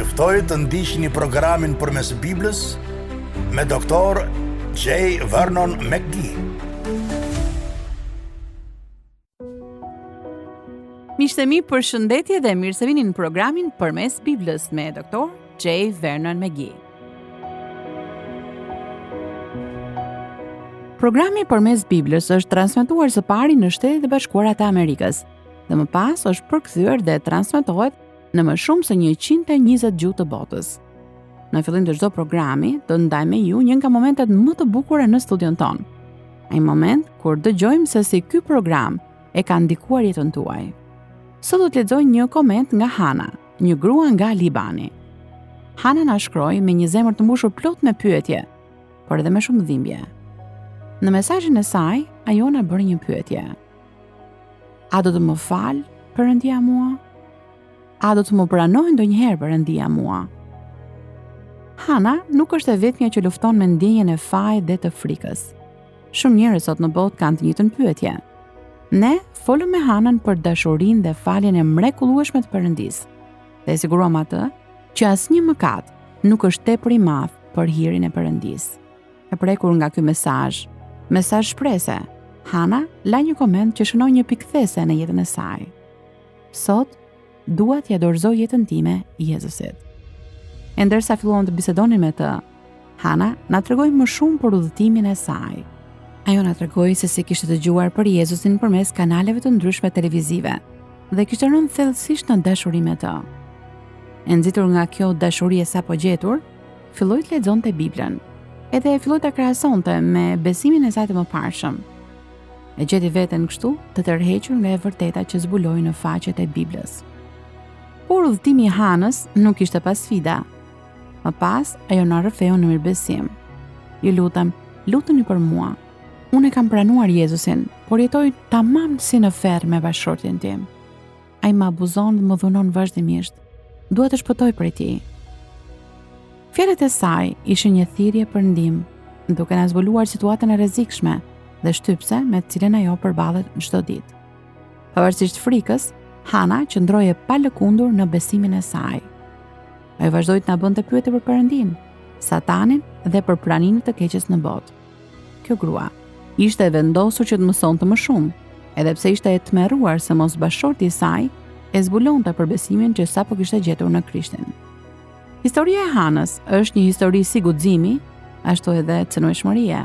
Juftoj të ndiqni programin përmes Biblës me Dr. J. Vernon McGee. Miqtë e mi, përshëndetje dhe mirë se vini në programin përmes Biblës me Dr. J. Vernon McGee. Programi përmes Biblës është transmetuar së pari në Shtetet e Bashkuara të Amerikës dhe më pas është përkthyer dhe transmetohet në më shumë se 120 gjuhë të botës. Në fillim të çdo programi, do të ndaj me ju një nga momentet më të bukura në studion ton. Ai moment kur dëgjojmë se si ky program e ka ndikuar jetën tuaj. Sot do të lexoj një koment nga Hana, një grua nga Libani. Hana na shkroi me një zemër të mbushur plot me pyetje, por edhe me shumë dhimbje. Në mesazhin e saj, ajo na bëri një pyetje. A do të më fal Perëndia mua? A do të më pranojë ndonjëherë Perëndia mua? Hana nuk është e vetmja që lufton me ndjenjen e fajit dhe të frikës. Shumë njerëz sot në botë kanë të njëjtën pyetje. Ne folëm me Hanën për dashurinë dhe faljen e mrekullueshme të Perëndisë. Dhe siguruam atë që asnjë mëkat nuk është tepër i madh për hirin e Perëndisë. E prekur nga ky mesazh shprese, Hana la një koment që shënon një pikthese në jetën e saj. Sot dua t'ia dorëzoj jetën time Jezusit. E ndërsa filluam të bisedonin me të, Hana na tregoi më shumë për udhëtimin e saj. Ajo na tregoi se si kishte dëgjuar për Jezusin përmes kanaleve të ndryshme televizive dhe kishte rënë thellësisht në dashuri me të. E nxitur nga kjo dashuri e sapo gjetur, filloi të lexonte Biblën, edhe filloi ta krahasonte me besimin e saj të mëparshëm. E gjeti veten kështu të tërhequr nga e vërteta që zbuloi në faqet e Biblës. Por udhëtimi i Hanës nuk ishte pa sfida. Më pas, ajo na rrëfeu në mirëbesim. Ju lutem, lutuni për mua. Unë e kam pranuar Jezusin, por jetoj tamam si në ferr me bashkëshortin tim. Ai më abuzon dhe më dhunon vazhdimisht. Dua të shpëtoj prej tij. Fjalët e saj ishin një thirrje për ndihmë, duke na zbuluar situatën e rrezikshme dhe shtypse me të cilën ajo përballet çdo ditë. Pavarësisht frikës, Hana qëndroi pa lëkundur në besimin e saj. Ajo vazhdoi të na bënte pyetje për Perëndin, Satanin dhe për praninë të keqes në botë. Kjo grua ishte e vendosur që të mësonte më shumë, edhe pse ishte e tmerruar se mos bashkëshorti i saj e zbulonte për besimin që sapo kishte gjetur në Krishtin. Historia e Hanës është një histori si guximi, ashtu edhe cënueshmërie.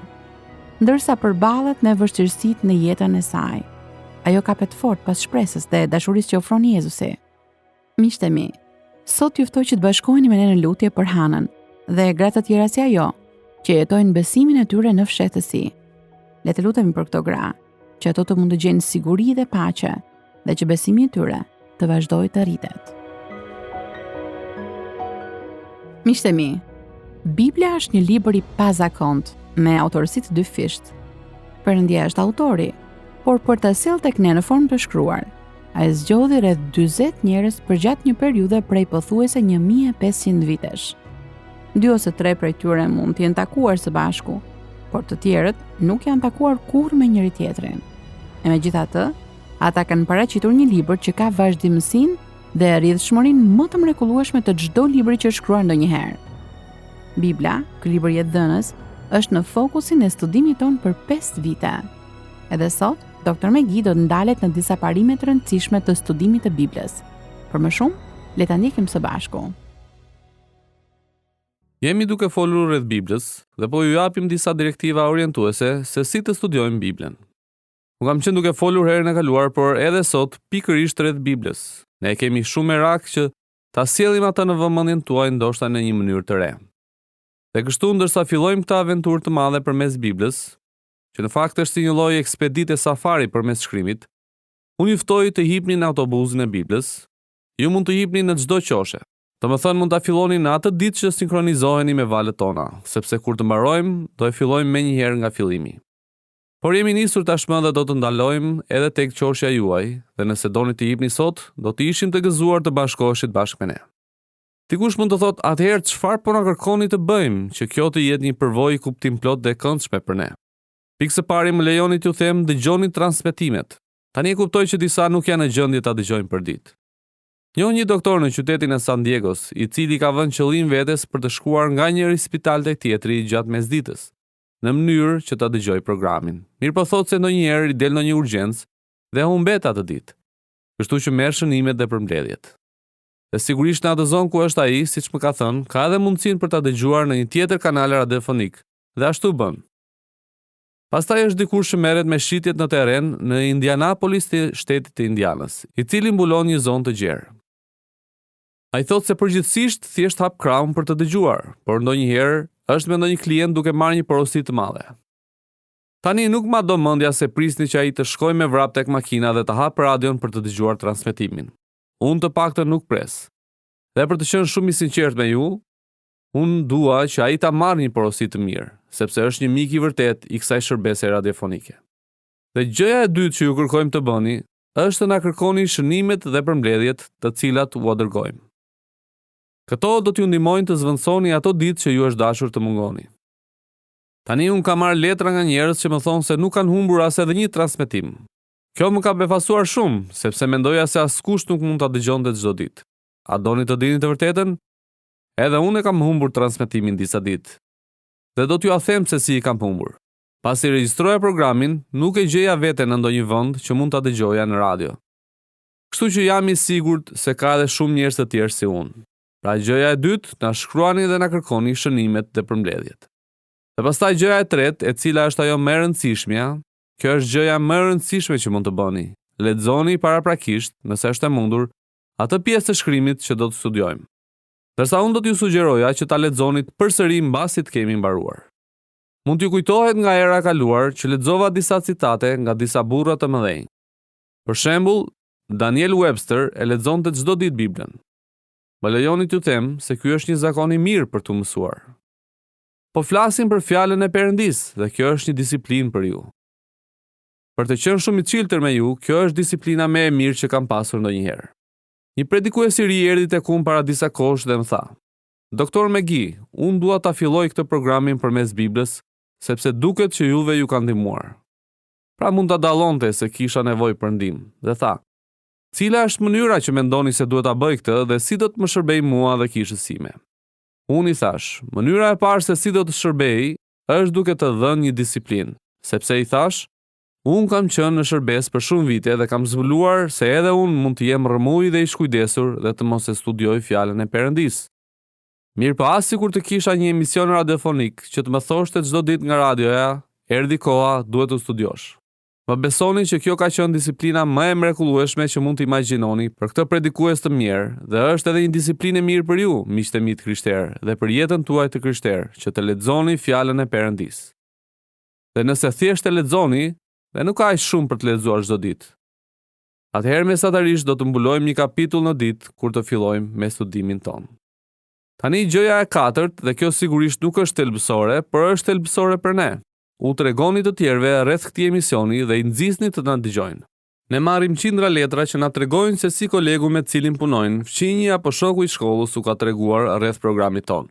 Ndërsa përballet me vështirësitë në jetën e saj, ajo kapet fort pas shpresës dhe dashurisë që ofron Jezusi. Miqtë e mi, sot ju ftoj që të bashkoheni me ne në lutje për Hanën dhe gratë të tjera si ajo, që jetojnë besimin e tyre në fshehtësi. Le të lutemi për këto gra, që ato të mund të gjejnë siguri dhe paqe, dhe që besimi i tyre të vazhdojë të rritet. Miqtë e mi, Bibla është një libër i pazakont me autorësi të dyfisht. Perëndia është autori, por për të sjellë tek ne në formë të shkruar, ai zgjodhi rreth 40 njerëz përgjatë një periudhe prej pothuajse 1500 vitesh. 2 ose 3 prej tyre mund të jenë takuar së bashku, por të tjerët nuk janë takuar kurrë me njëri tjetrin. E megjithatë, ata kanë paraqitur një libër që ka vazhdimsinë dhe rrjedhshmërinë më të mrekullueshme të çdo libri që është shkruar ndonjëherë. Bibla, ky libër jetëdhënës, është në fokusin e studimit ton për 5 vite. Edhe sot, Dr. McGee do të ndalet në disa parime të rëndësishme të studimit të Biblës. Për më shumë, le ta ndjekim së bashku. Jemi duke folur rreth Biblës dhe po ju japim disa direktiva orientuese se si të studiojmë Biblën. U kam qenë duke folur herën e kaluar, por edhe sot pikërisht rreth Biblës. Ne kemi shumë merak që ta sjellim ata në vëmendjen tuaj ndoshta në një mënyrë të re. Dhe kështu ndërsa fillojmë këtë aventurë të madhe përmes Biblës, që në fakt është si një lloj ekspedite safari përmes shkrimit, unë ju ftoj të hipni në autobusin e Biblës. Ju mund të hipni në çdo qoshe. Domethënë mund ta filloni në atë ditë që sinkronizoheni me valët tona, sepse kur të mbarojmë, do e fillojmë menjëherë nga fillimi. Por jemi nisur tashmë dhe do të ndalojmë edhe tek qoshja juaj, dhe nëse doni të hipni sot, do të ishim të gëzuar të bashkoheshit bashkë me ne. Dikush mund të thotë, atëherë çfarë po na kërkoni të bëjmë që kjo të jetë një përvojë kuptimplot dhe këndshme për ne? Pikë së pari më lejoni t'ju them, dëgjoni transmetimet. Tani e kuptoj që disa nuk janë në gjendje ta dëgjojnë për ditë. Njoh një doktor në qytetin e San Diegos, i cili ka vënë qëllim vetes për të shkuar nga njëri spital tek tjetri gjatë mesditës, në mënyrë që ta dëgjoj programin. Mirë po thotë se ndonjëherë i del në një urgjencë dhe humbet atë ditë, kështu që merr shënimet dhe përmbledhjet. Dhe sigurisht në atë zonë ku është ai, siç më ka thënë, ka edhe mundësinë për ta dëgjuar në një tjetër kanal radiofonik, dhe ashtu bën. Pastaj është dikush që merret me shitjet në terren në Indianapolis të shtetit të Indianës, i cili mbulon një zonë të gjerë. Ai thotë se përgjithsisht thjesht hap krahun për të dëgjuar, por ndonjëherë është me ndonjë klient duke marrë një porosi të madhe. Tani nuk ma do mendja se prisni që ai të shkojë me vrap tek makina dhe të hapë radion për të dëgjuar transmetimin. Unë të paktën nuk pres. Dhe për të qenë shumë i sinqert me ju, unë dua që ai ta marrë një porosi të mirë, sepse është një mik i vërtet i kësaj shërbese radiofonike. Dhe gjëja e dytë që ju kërkojmë të bëni, është të na kërkoni shënimet dhe përmbledhjet të cilat u dërgojmë. Këto do t'ju ndihmojnë të zvendësoni ato ditë që ju është dashur të mungoni. Tani unë kam marrë letra nga njerëz që më thonë se nuk kanë humbur as edhe një transmetim. Kjo më ka befasuar shumë, sepse mendoja se askush nuk mund ta dëgjonte çdo ditë. A doni të dini të vërtetën? Edhe unë e kam humbur transmetimin disa ditë. Dhe do t'ju a them se si i kam humbur. Pasi regjistroja programin, nuk e gjeja veten në ndonjë vend që mund ta dëgjoja në radio. Kështu që jam i sigurt se ka edhe shumë njerëz të tjerë si unë. Pra gjëja e dytë, na shkruani dhe na kërkoni shënimet dhe përmbledhjet. Dhe pastaj gjëja e tretë, e cila është ajo më e rëndësishmja, kjo është gjëja më e rëndësishme që mund të bëni. Lexoni paraprakisht, nëse është e mundur, atë pjesë të shkrimit që do të studiojmë. Ndërsa unë do t'ju sugjeroja që ta lexoni përsëri mbasi të kemi mbaruar. Mund t'ju kujtohet nga era e kaluar që lexova disa citate nga disa burra të mëdhenj. Për shembull, Daniel Webster e lexonte çdo ditë Biblën. Më lejoni t'ju them se ky është një zakon i mirë për t'u mësuar. Po flasim për fjalën e Perëndisë dhe kjo është një disiplinë për ju. Për të qenë shumë i çiltër me ju, kjo është disiplina më e mirë që kam pasur ndonjëherë. Një predikues i ri erdhi tek unë para disa kohësh dhe më tha: "Doktor McGee, unë dua ta filloj këtë programin përmes Biblës, sepse duket që juve ju ka ndihmuar." Pra mund ta dallonte se kisha nevojë për ndihmë dhe tha: "Cila është mënyra që mendoni se duhet ta bëj këtë dhe si do të më shërbej mua dhe kishës sime?" Unë i thash: "Mënyra e parë se si do të shërbej është duke të dhënë një disiplinë, sepse i thash, unë kam qenë në shërbes për shumë vite dhe kam zbuluar se edhe unë mund të jem rrëmuj dhe i shkujdesur dhe të mos e studioj fjalën e Perëndisë. Mirë po as sikur të kisha një emision radiofonik që të më thoshte çdo ditë nga radioja, erdhi koha, duhet të studiosh." Më besoni që kjo ka qenë disiplina më e mrekullueshme që mund të imagjinoni për këtë predikues të mirë dhe është edhe një disiplinë e mirë për ju, miqtë e mi të krishterë, dhe për jetën tuaj të krishterë, që të lexoni fjalën e Perëndisë. Dhe nëse thjesht e lexoni, dhe nuk ka aq shumë për të lexuar çdo ditë, atëherë mesatarisht do të mbulojmë një kapitull në ditë kur të fillojmë me studimin tonë. Tani gjëja e katërt, dhe kjo sigurisht nuk është thelbësore, por është thelbësore për ne. U tregoni të tjerëve rreth këtij emisioni dhe i nxisni të na dëgjojnë. Ne marrim qindra letra që na tregojnë se si kolegu me cilin punojnë, fqinji apo shoku i shkollës u ka treguar rreth programit ton.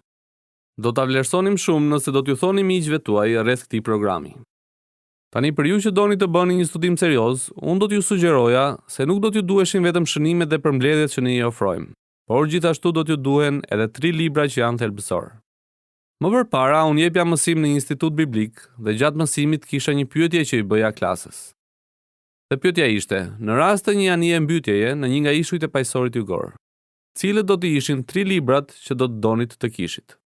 Do ta vlerësonim shumë nëse do t'ju thoni miqve tuaj rreth këtij programi. Tani për ju që doni të bëni një studim serioz, unë do t'ju sugjeroja se nuk do t'ju duheshin vetëm shënimet dhe përmbledhjet që ne i ofrojmë, por gjithashtu do t'ju duhen edhe 3 libra që janë thelbësor. Më përpara, unë jepja mësim në një institut biblik dhe gjatë mësimit kisha një pyetje që i bëja klasës. Dhe pyetja ishte: në rast të një anije mbytjeje në një nga ishujt e pajësorit jugor, cilët do të ishin 3 librat që do të donit të kishit?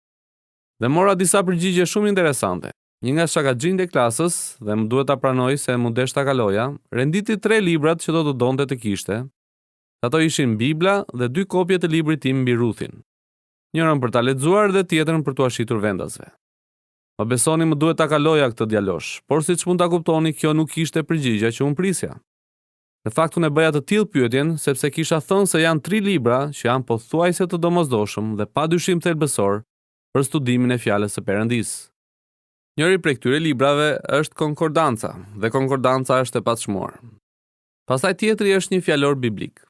Dhe mora disa përgjigje shumë interesante. Një nga shkakaxhinjtë e klasës, dhe më duhet ta pranoj se më desh ta kaloja, renditi 3 librat që do të donte të kishte. Ato ishin Bibla dhe 2 kopje të librit tim mbi Ruthin. Njërën për ta lexuar dhe tjetrën për t'u shitur vendasve. Më besoni më duhet ta kaloja këtë djalosh, por siç mund ta kuptoni, kjo nuk ishte përgjigja që unë prisja. Në fakt unë e bëja të tillë pyetjen sepse kisha thënë se janë 3 libra që janë pothuajse të domosdoshëm dhe padyshim thelbësor për studimin e fjalës së Perëndisë. Njëri prej këtyre librave është Konkordanca, dhe Konkordanca është e pastërmuar. Pastaj tjetri është një fjalor biblik.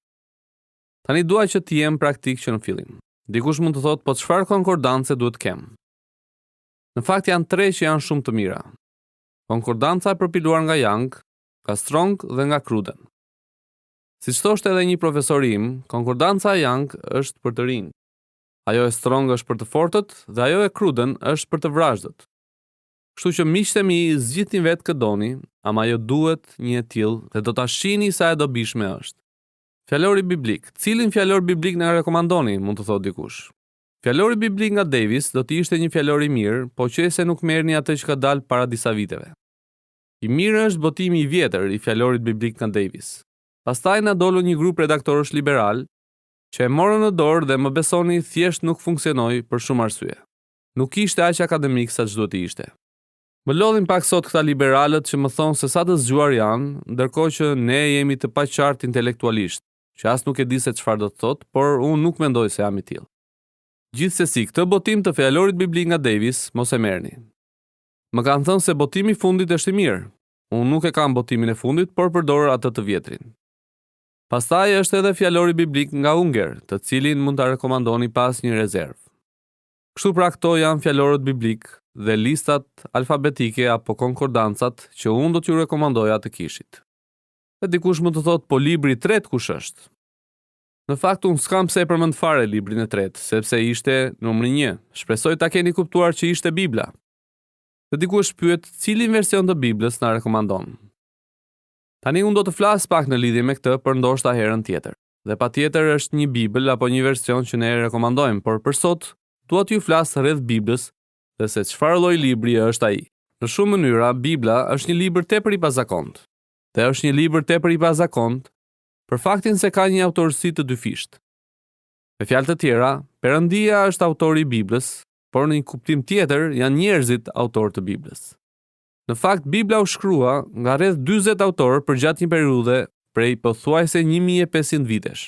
Tani dua që të jem praktik që në fillim. Dikush mund të thotë, po çfarë konkordance duhet kem? Në fakt janë 3 që janë shumë të mira. Konkordanca e përpiluar nga Young, nga Strong dhe nga Cruden. Siç thoshte edhe një profesor im, konkordanca e Young është për të rinj. Ajo e Strong është për të fortët dhe ajo e Cruden është për të vrazhdët. Kështu që miqtë e mi, zgjidhni vetë kë doni, ama ajo duhet një e tillë dhe do ta shihni sa e dobishme është. Fjalori biblik. Cilin fjalor biblik na rekomandoni, mund të thotë dikush. Fjalori biblik nga Davis do të ishte një fjalor i mirë, po qëse nuk merrni atë që ka dalë para disa viteve. I mirë është botimi i vjetër i fjalorit biblik nga Davis. Pastaj na dolu një grup redaktorësh liberal që e morën në dorë dhe më besoni thjesht nuk funksionoi për shumë arsye. Nuk ishte aq akademik sa ç'duhet të ishte. Më lodhin pak sot këta liberalët që më thonë se sa të zgjuar janë, ndërkohë që ne jemi të paqartë intelektualisht, që as nuk e di se çfarë do të thotë, por unë nuk mendoj se jam i tillë. Gjithsesi, këtë botim të fjalorit biblik nga Davis mos e merrni. Më kanë thënë se botimi i fundit është i mirë. Unë nuk e kam botimin e fundit, por përdor atë të vjetrin. Pastaj është edhe fjalori biblik nga Unger, të cilin mund ta rekomandoni pas një rezervë. Kështu pra këto janë fjalorët biblik dhe listat alfabetike apo konkordancat që unë do t'ju rekomandoja të kishit. Dhe dikush mund të thotë, po libri i tretë kush është? Në fakt unë s'kam pse e përmend fare librin e tretë, sepse ishte numri 1. Shpresoj ta keni kuptuar që ishte Bibla. Dhe dikush pyet cilin version të Biblës na rekomandon. Tani unë do të flas pak në lidhje me këtë për ndoshta herën tjetër. Dhe patjetër është një Bibël apo një version që ne e rekomandojmë, por për sot dua t'ju flas rreth Biblës dhe se çfarë lloj libri është ai. Në shumë mënyra Bibla është një libër tepër i pazakontë. Dhe është një libër tepër i pazakontë për faktin se ka një autorësi të dyfishtë. Me fjalë të tjera, Perëndia është autori i Biblës, por në një kuptim tjetër janë njerëzit autorë të Biblës. Në fakt, Bibla u shkrua nga rreth 40 autorë përgjatë një periudhe prej pothuajse 1500 vitesh.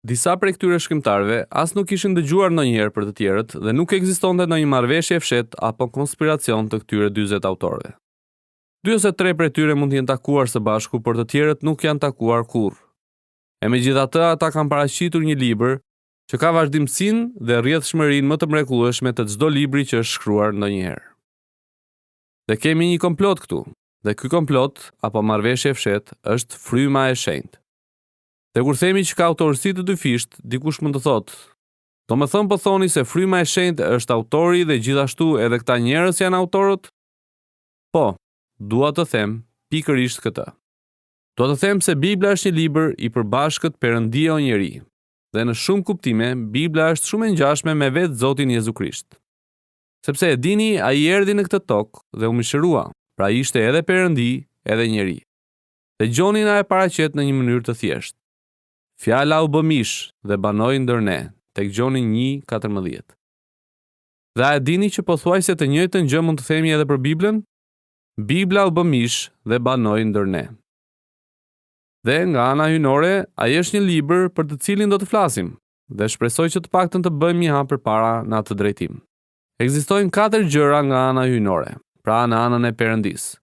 Disa prej këtyre shkrimtarëve as nuk ishin dëgjuar ndonjëherë për të tjerët dhe nuk ekzistonte ndonjë marrëveshje fshet apo konspiracion të këtyre 40 autorëve. 2 ose 3 prej tyre mund të jenë takuar së bashku, por të tjerët nuk janë takuar kurrë. E megjithatë, ata kanë paraqitur një libër që ka vazhdimsinë dhe rrjedhshmërinë më të mrekullueshme të çdo libri që është shkruar ndonjëherë. Dhe kemi një komplot këtu, dhe ky komplot, apo marrëveshje fshet, është fryma e shenjtë. Dhe kur themi që ka autorësi të dyfishtë, dikush mund të thotë, do me thënë po thoni se fryma e shenjtë është autori dhe gjithashtu edhe këta njerëz janë autorët? Po, dua të them pikërisht këtë. Dua të them se Bibla është një libër i përbashkët Perëndia o njeri, dhe në shumë kuptime, Bibla është shumë e ngjashme me vetë Zotin Jezu Krisht. Sepse e dini, ai erdhi në këtë tokë dhe u mishërua, pra ishte edhe Perëndi, edhe njeri. Dhe Gjoni na e paraqet në një mënyrë të thjeshtë. Fjala u bë mish dhe banoi ndër ne, tek Gjoni 1:14. Dhe a e dini që pothuajse të njëjtën gjë mund të themi edhe për Biblën? Bibla u bë mish dhe banoi ndër ne. Dhe nga ana hyjnore, ai është një libër për të cilin do të flasim, dhe shpresoj që të paktën të bëjmë një hap përpara në atë drejtim. Ekzistojnë 4 gjëra nga ana hyjnore, pra në anën e Perëndisë.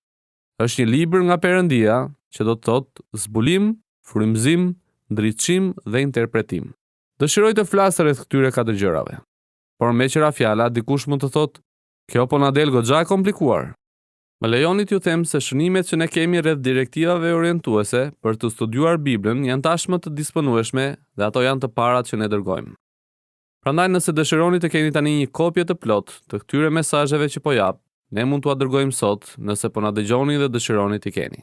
Është një libër nga Perëndia që do të thotë zbulim, frymëzim, ndritshim dhe interpretim. Dëshiroj të flas rreth këtyre 4 gjërave. Por me qëra fjala, dikush mund të thotë, kjo po na del goxha e komplikuar. Më lejoni t'ju them se shënimet që ne kemi rreth direktivave orientuese për të studiuar Biblën janë tashmë të disponueshme dhe ato janë të parat që ne dërgojmë. Prandaj nëse dëshironi të keni tani një kopje të plotë të këtyre mesazheve që po jap, ne mund t'u dërgojmë sot nëse po na dëgjoni dhe dëshironi t'i keni.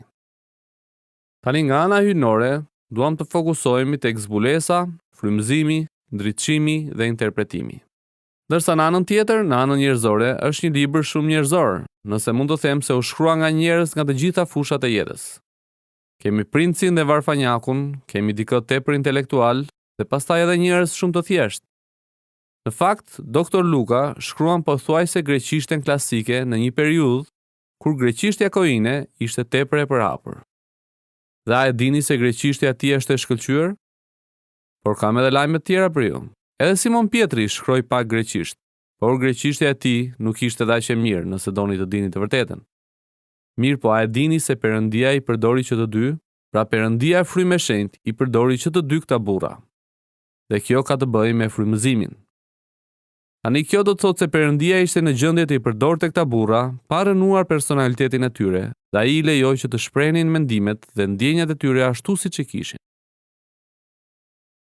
Tani nga ana hyjnore, duam të fokusohemi tek zbulesa, frymëzimi, ndritshimi dhe interpretimi. Ndërsa në anën tjetër, në anën njerëzore, është një libër shumë njerëzor, nëse mund të them se u shkrua nga njerëz nga të gjitha fushat e jetës. Kemi princin dhe varfanjakun, kemi dikë tepër intelektual dhe pastaj edhe njerëz shumë të thjeshtë. Në fakt, Dr. Luka shkruan pothuajse greqishten klasike në një periudhë kur greqishtja koine ishte tepër e përhapur. Dhe a e dini se greqishtja e tij është e shkëlqyer? Por kam edhe lajme të tjera për ju. Edhe Simon Pietri shkroi pak greqisht, por greqishtja e tij nuk ishte aq e mirë, nëse doni të dini të vërtetën. Mirë, po a e dini se Perëndia i përdori që të dy? Pra Perëndia e frymë e shenjtë i përdori që të dy këta burra. Dhe kjo ka të bëjë me frymëzimin. Ani kjo do të thotë se Perëndia ishte në gjendje të i përdorte këta burra pa rënuar personalitetin e tyre, dhe ai i lejoi që të shprehnin mendimet dhe ndjenjat e tyre ashtu siç i kishin.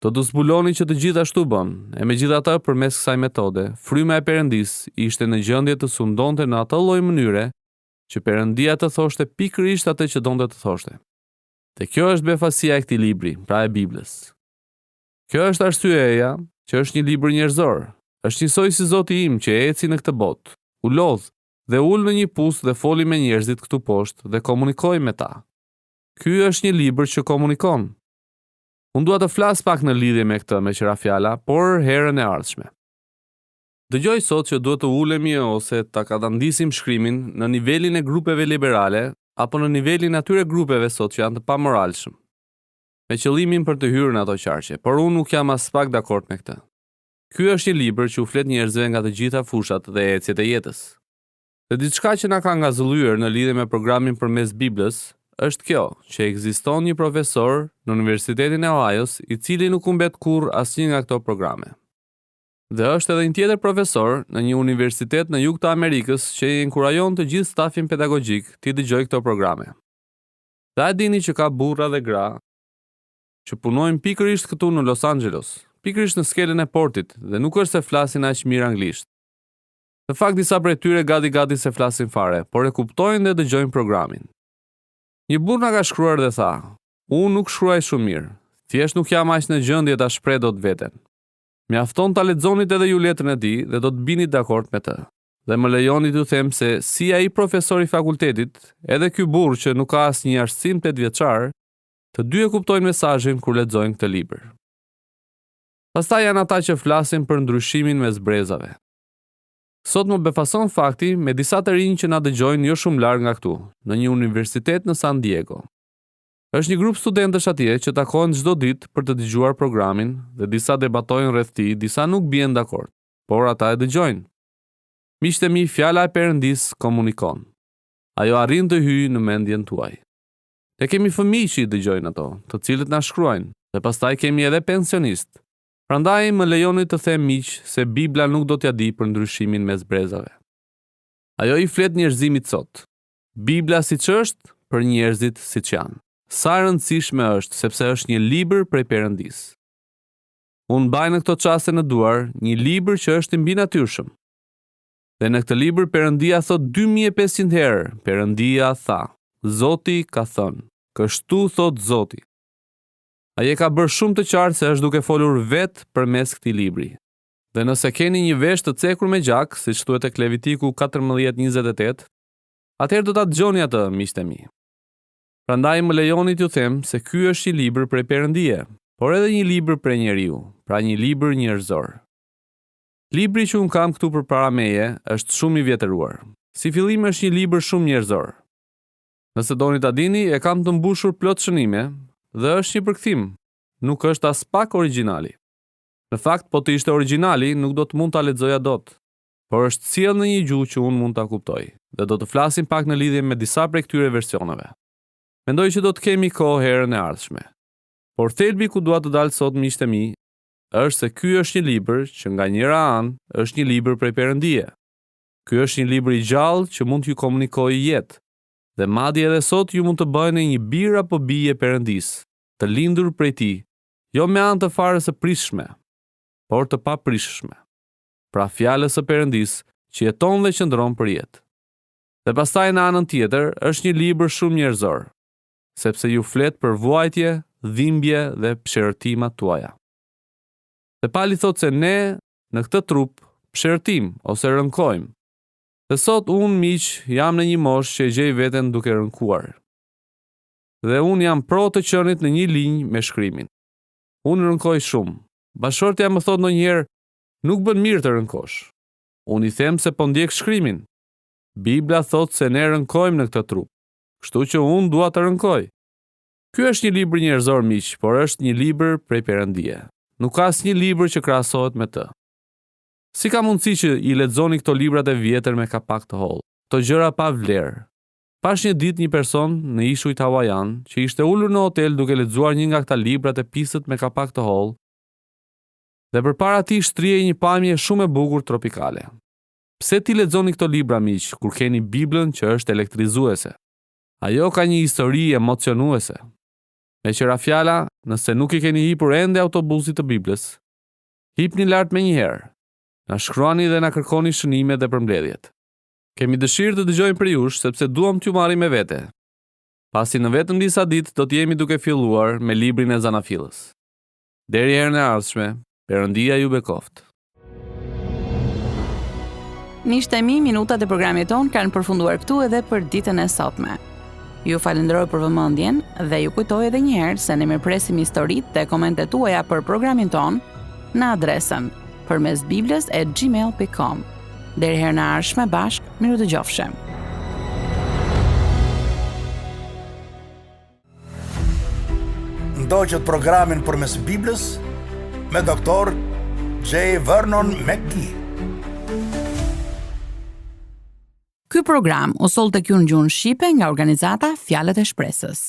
Të du zbuloni që të gjithashtu bën, e megjithatë përmes kësaj metode, fryma e Perëndisë ishte në gjendje të sundonte në atë lloj mënyre që Perëndia të thoshte pikërisht atë që donte të thoshte. Dhe kjo është befasia e këtij libri, pra e Biblës. Kjo është arsyeja që është një libër njerëzor. Është njësoj si Zoti im që eci në këtë botë, u lodh dhe ul në një pus dhe foli me njerëzit këtu poshtë dhe komunikoi me ta. Ky është një libër që komunikon. Unë dua të flas pak në lidhje me këtë me qira fjala, por herën e ardhshme. Dëgjoj sot që duhet të ulemi ose ta katandisim shkrimin në nivelin e grupeve liberale apo në nivelin atyre grupeve sot që janë të pamoralshëm, me qëllimin për të hyrë në ato qarqe, por unë nuk jam as pak dakord me këtë. Ky është një libër që u flet njerëzve nga të gjitha fushat dhe ecjet e jetës. Dhe diçka që na ka ngazëllyer në lidhje me programin përmes Biblës është kjo, që ekziston një profesor në Universitetin e Ohio's i cili nuk humbet kurrë asnjë nga këto programe. Dhe është edhe një tjetër profesor në një universitet në jug të Amerikës që i inkurajon të gjithë stafin pedagogjik të dëgjojë këto programe. Dhe a dini që ka burra dhe gra që punojnë pikërisht këtu në Los Angeles, pikërisht në skelën e portit dhe nuk është se flasin aq mirë anglisht. Në fakt disa prej tyre gati se flasin fare, por e kuptojnë dhe dëgjojnë programin. Një burr na ka shkruar dhe tha: "Unë nuk shkruaj shumë mirë, thjesht nuk jam aq në gjendje ta shpreh dot veten. Mjafton ta lexonit edhe ju letrën e tij dhe do të bini dakord me të. Dhe më lejoni t'ju them se si ai profesor i fakultetit, edhe ky burr që nuk ka asnjë arsim 8 vjeçar, të dy e kuptojnë mesazhin kur lexojnë këtë libër." Pastaj janë ata që flasin për ndryshimin mes brezave. Sot më befason fakti me disa të rinj që na dëgjojnë jo shumë larg nga këtu, në një universitet në San Diego. Është një grup studentësh atje që takohen çdo ditë për të dëgjuar programin dhe disa debatojnë rreth tij, disa nuk bien dakord, por ata e dëgjojnë. Miqtë mi, fjala e Perëndisë komunikon. Ajo arrin të hyjë në mendjen tuaj. Ne kemi fëmijë që i dëgjojnë ato, të cilët na shkruajnë, dhe pastaj kemi edhe pensionistë. Prandaj më lejoni të them miq se Bibla nuk do t'ja di për ndryshimin mes brezave. Ajo i flet njerëzimit sot. Bibla siç është për njerëzit siç janë. Sa e rëndësishme është sepse është një libër prej Perëndisë. Unë mbaj në këto çaste në duar një libër që është i mbinatyrshëm. Dhe në këtë libër Perëndia thot 2500 herë, Perëndia tha, Zoti ka thënë, kështu thot Zoti. Ai e ka bërë shumë të qartë se është duke folur vetë përmes këtij libri. Dhe nëse keni një veshë të cekur me gjak, siç thuhet tek Levitiku 14:28, atëherë do ta dëgjoni atë, miqtë mi. Prandaj më lejoni t'ju them se ky është një libër prej Perëndie, por edhe një libër prej njeriu, pra një libër njerëzor. Libri që unë kam këtu përpara meje është shumë i vjetëruar. Si fillim është një libër shumë njerëzor. Nëse doni ta dini, e kam të mbushur plot shënime dhe është një përkthim, nuk është as pak origjinali. Në fakt, po të ishte origjinali, nuk do të mund ta lexoja dot, por është sjell në një gjuhë që unë mund ta kuptoj, dhe do të flasim pak në lidhje me disa prej këtyre versioneve. Mendoj që do të kemi kohë herën e ardhshme. Por thelbi ku dua të dalë sot, miqtë mi, është se ky është një libër që nga njëra anë është një libër prej Perëndie. Ky është një libër i gjallë që mund t'ju komunikojë jetë. Dhe madje edhe sot ju mund të bëheni një bir apo bije Perëndisë, të lindur prej tij, jo me anë të farës së prishshme, por të paprishshme. Pra fjalës së Perëndisë që jeton dhe qëndron për jetë. Dhe pastaj në anën tjetër është një libër shumë njerëzor, sepse ju flet për vuajtje, dhimbje dhe pëshërtimat tuaja. Dhe Pali thot se ne në këtë trup pëshërtim ose rënkojmë. Dhe sot unë miq jam në një moshë që e gjej veten duke rënkuar. Dhe unë jam pro të qenit në një linjë me shkrimin. Unë rënkoj shumë. Bashortja më thot ndonjëherë, nuk bën mirë të rënkosh. Unë i them se po ndjek shkrimin. Bibla thot se ne rënkojmë në këtë trup. Kështu që unë dua të rënkoj. Ky është një libër njerëzor miq, por është një libër prej Perëndie. Nuk ka asnjë libër që krahasohet me të. Si ka mundësi që i lexoni këto librat e vjetër me kapak të hollë, këto gjëra pa vlerë? Pash një ditë një person në ishujt hawaian që ishte ulur në hotel duke lexuar një nga këta librat e pisët me kapak të hollë, dhe përpara tij shtrihej një pamje shumë e bukur tropikale. Pse ti lexoni këto libra miq, kur keni Biblën që është elektrizuese? Ajo ka një histori emocionuese. Me qëra fjala, nëse nuk I keni hipur ende autobusit të Biblës, hipni lart menjëherë. Na shkruani dhe na kërkoni shënime dhe përmbledhjet. Kemi dëshirë të dëgjojmë për jush sepse duam t'ju marrim me vete. Pasi në vetëm disa ditë do t'jemi duke filluar me librin e Zanafillës. Deri herën e ardhshme, Perëndia ju bekoft. Miqtë e mi, minutat e programit ton kanë përfunduar këtu edhe për ditën e sotme. Ju falenderoj për vëmendjen dhe ju kujtoj edhe një herë se ne mirpresim historitë dhe komentet tuaja për programin ton në adresën përmesbibles@gmail.com. Deri herën e ardhshme bashkë, miru dëgjofshim. Ndoqët programin përmes Biblës me Dr. J. Vernon McGee. Ky program u soll tek ju në gjuhën shqipe nga organizata Fjalët e Shpresës.